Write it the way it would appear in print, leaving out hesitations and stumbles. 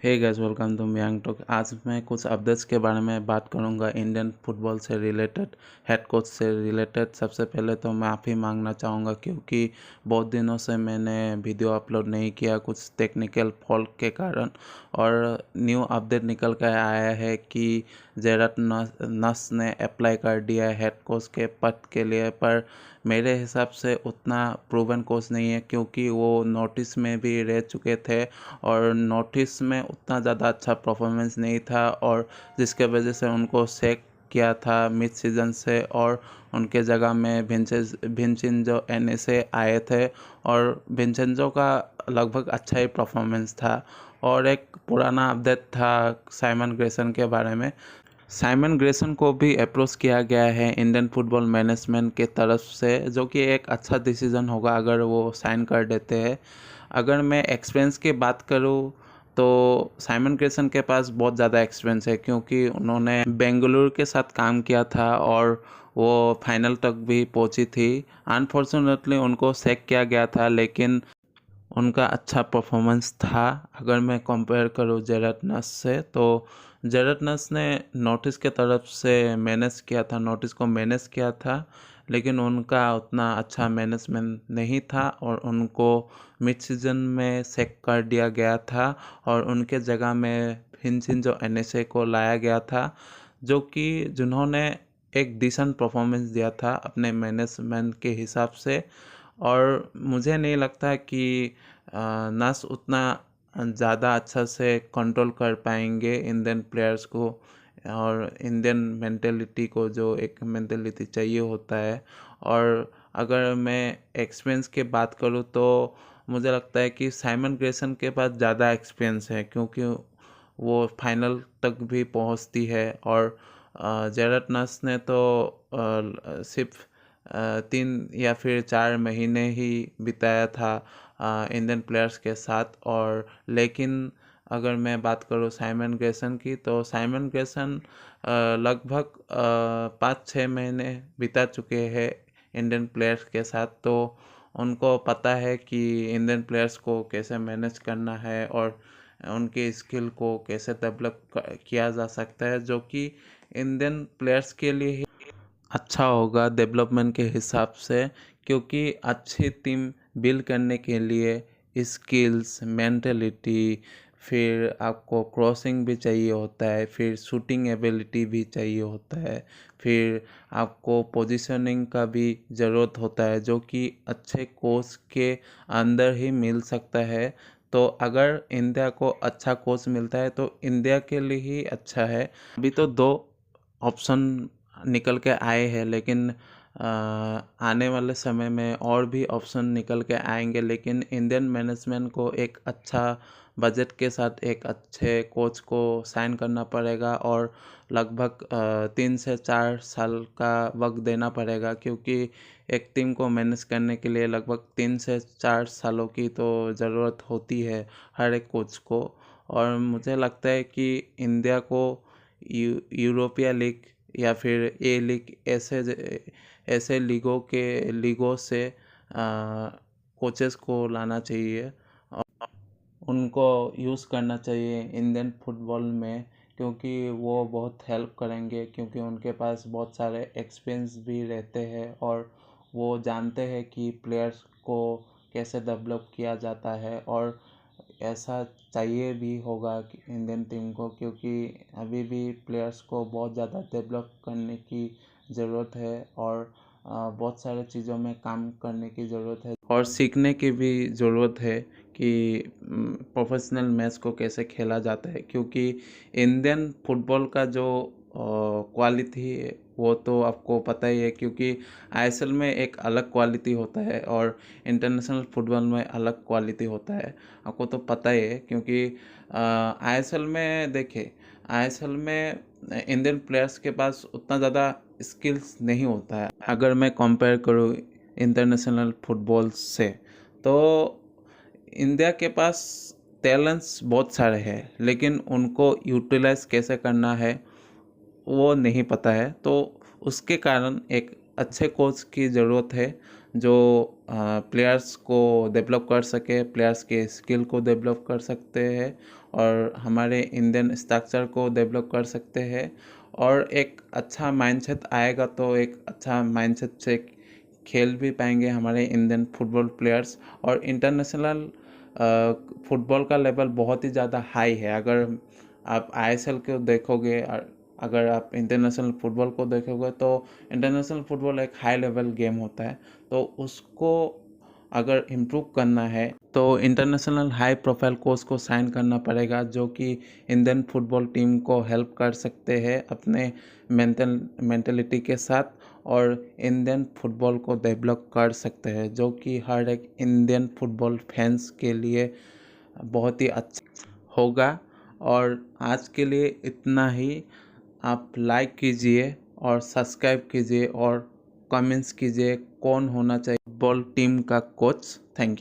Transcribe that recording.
Hey guys, welcome to मियांग talk. आज मैं कुछ अपडेट्स के बारे में बात करूंगा इंडियन फुटबॉल से रिलेटेड, हेड कोच से रिलेटेड। सबसे पहले तो माफ़ी मांगना चाहूँगा क्योंकि बहुत दिनों से मैंने वीडियो अपलोड नहीं किया कुछ टेक्निकल फॉल्ट के कारण। और न्यू अपडेट निकल कर आया है कि जेरट नस ने अप्लाई कर दिया है हेड कोच के पद के लिए, पर मेरे हिसाब से उतना प्रूवन कोच नहीं है क्योंकि वो नोटिस में भी रह चुके थे और नोटिस में उतना ज़्यादा अच्छा परफॉर्मेंस नहीं था, और जिसके वजह से उनको सेक किया था मिड सीज़न से, और उनके जगह में विंसेंजो एनएस आए थे और विंसेंजो का लगभग अच्छा ही परफॉर्मेंस था। और एक पुराना अपडेट था साइमन ग्रेसन के बारे में। साइमन ग्रेसन को भी अप्रोच किया गया है इंडियन फुटबॉल मैनेजमेंट के तरफ से, जो कि एक अच्छा डिसीज़न होगा अगर वो साइन कर देते हैं। अगर मैं एक्सपीरियंस की बात करूँ तो साइमन ग्रेसन के पास बहुत ज़्यादा एक्सपीरियंस है क्योंकि उन्होंने बेंगलुरु के साथ काम किया था और वो फाइनल तक भी पहुंची थी। अनफॉर्चुनेटली उनको सेक किया गया था, लेकिन उनका अच्छा परफॉर्मेंस था। अगर मैं कंपेयर करूँ जेरट नस से, तो जेरट नस ने नोटिस के तरफ से नोटिस को मैनेज किया था, लेकिन उनका उतना अच्छा मैनेजमेंट नहीं था और उनको मिड सीजन में सेक कर दिया गया था और उनके जगह में विंसेंजो एनएस को लाया गया था, जो कि जिन्होंने एक डिसेंट परफॉर्मेंस दिया था अपने मैनेजमेंट के हिसाब से। और मुझे नहीं लगता कि नस उतना ज़्यादा अच्छा से कंट्रोल कर पाएंगे इंडियन प्लेयर्स को और इंडियन मेंटेलिटी को, जो एक मेंटेलिटी चाहिए होता है। और अगर मैं एक्सपीरियंस की बात करूँ तो मुझे लगता है कि साइमन ग्रेसन के पास ज़्यादा एक्सपीरियंस है क्योंकि वो फाइनल तक भी पहुंचती है। और जेरट नस ने तो सिर्फ 3 या फिर 4 महीने ही बिताया था इंडियन प्लेयर्स के साथ। और लेकिन अगर मैं बात करूँ साइमन ग्रेसन की, तो साइमन ग्रेसन लगभग 5-6 महीने बिता चुके हैं इंडियन प्लेयर्स के साथ, तो उनको पता है कि इंडियन प्लेयर्स को कैसे मैनेज करना है और उनके स्किल को कैसे डेवलप किया जा सकता है, जो कि इंडियन प्लेयर्स के लिए ही अच्छा होगा डेवलपमेंट के हिसाब से। क्योंकि अच्छी टीम बिल्ड करने के लिए स्किल्स, मेंटलिटी, फिर आपको क्रॉसिंग भी चाहिए होता है, फिर शूटिंग एबिलिटी भी चाहिए होता है, फिर आपको पोजीशनिंग का भी ज़रूरत होता है, जो कि अच्छे कोच के अंदर ही मिल सकता है। तो अगर इंडिया को अच्छा कोच मिलता है तो इंडिया के लिए ही अच्छा है। अभी तो 2 ऑप्शन निकल के आए हैं, लेकिन आने वाले समय में और भी ऑप्शन निकल के आएंगे, लेकिन इंडियन मैनेजमेंट को एक अच्छा बजट के साथ एक अच्छे कोच को साइन करना पड़ेगा और लगभग 3 से 4 साल का वक्त देना पड़ेगा, क्योंकि एक टीम को मैनेज करने के लिए लगभग 3 से 4 सालों की तो ज़रूरत होती है हर एक कोच को। और मुझे लगता है कि इंडिया को यूरोपिया लीग या फिर ए लीग ऐसे लीगों से कोचेस को लाना चाहिए और उनको यूज़ करना चाहिए इंडियन फुटबॉल में, क्योंकि वो बहुत हेल्प करेंगे, क्योंकि उनके पास बहुत सारे एक्सपीरियंस भी रहते हैं और वो जानते हैं कि प्लेयर्स को कैसे डेवलप किया जाता है। और ऐसा चाहिए भी होगा कि इंडियन टीम को, क्योंकि अभी भी प्लेयर्स को बहुत ज़्यादा डेवलप करने की ज़रूरत है और बहुत सारे चीज़ों में काम करने की ज़रूरत है और सीखने की भी ज़रूरत है कि प्रोफेशनल मैच को कैसे खेला जाता है। क्योंकि इंडियन फुटबॉल का जो क्वालिटी है वो तो आपको पता ही है, क्योंकि आईएसएल में एक अलग क्वालिटी होता है और इंटरनेशनल फुटबॉल में अलग क्वालिटी होता है, आपको तो पता ही है। क्योंकि आईएसएल में देखिए, आईएसएल में इंडियन प्लेयर्स के पास उतना ज़्यादा स्किल्स नहीं होता है अगर मैं कंपेयर करूँ इंटरनेशनल फुटबॉल से। तो इंडिया के पास टैलेंट्स बहुत सारे हैं, लेकिन उनको यूटिलाइज कैसे करना है वो नहीं पता है। तो उसके कारण एक अच्छे कोच की ज़रूरत है, जो प्लेयर्स को डेवलप कर सके, प्लेयर्स के स्किल को डेवलप कर सकते हैं और हमारे इंडियन स्ट्रक्चर को डेवलप कर सकते हैं। और एक अच्छा माइंडसेट आएगा तो एक अच्छा माइंडसेट से खेल भी पाएंगे हमारे इंडियन फुटबॉल प्लेयर्स। और इंटरनेशनल फुटबॉल का लेवल बहुत ही ज़्यादा हाई है। अगर आप आईएसएल को देखोगे और अगर आप इंटरनेशनल फुटबॉल को देखोगे तो इंटरनेशनल फुटबॉल एक हाई लेवल गेम होता है, तो उसको अगर इम्प्रूव करना है तो इंटरनेशनल हाई प्रोफाइल कोच को साइन करना पड़ेगा, जो कि इंडियन फुटबॉल टीम को हेल्प कर सकते हैं अपने मेंटलिटी के साथ और इंडियन फुटबॉल को डेवलप कर सकते हैं, जो कि हर एक इंडियन फुटबॉल फैंस के लिए बहुत ही अच्छा होगा। और आज के लिए इतना ही। आप लाइक कीजिए और सब्सक्राइब कीजिए और कमेंट्स कीजिए कौन होना चाहिए फुटबॉल टीम का कोच। Thank you.